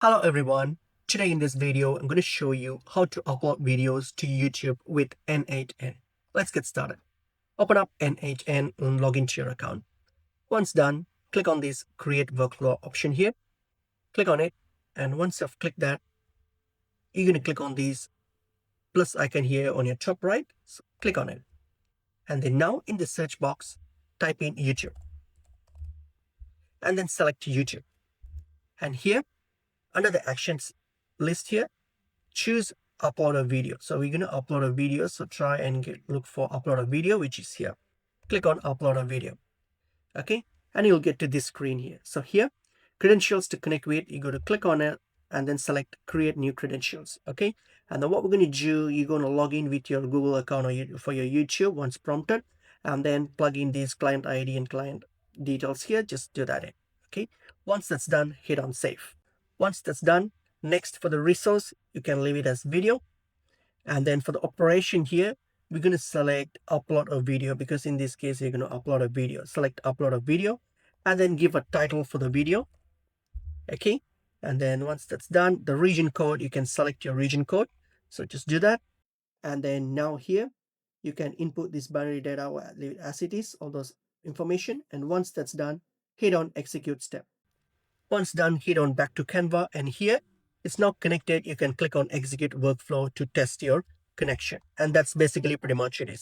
Hello everyone. Today in this video, I'm going to show you how to upload videos to YouTube with N8N. Let's get started. Open up N8N and log into your account. Once done, click on this Create Workflow option here. Click on it, and once you've clicked that, you're going to click on this plus icon here on your top right. So click on it. And then now in the search box, type in YouTube. And then select YouTube. And here, under the actions list here, choose upload a video. So we're going to upload a video. So try and look for upload a video, which is here. Click on upload a video. Okay. And you'll get to this screen here. So here, credentials to connect with, you go to click on it and then select create new credentials. Okay. And then what we're going to do, you're going to log in with your Google account or for your YouTube once prompted, and then plug in these client ID and client details here. Just do that. Okay. Once that's done, hit on save. Once that's done, next for the resource, you can leave it as video. And then for the operation here, we're going to select upload a video because in this case, you're going to upload a video. Select upload a video and then give a title for the video. Okay. And then once that's done, the region code, you can select your region code. So just do that. And then now here, you can input this binary data or leave it as it is, all those information. And once that's done, hit on execute step. Once done, hit on back to Canva, and here it's now connected. You can click on execute workflow to test your connection. And that's basically pretty much it is.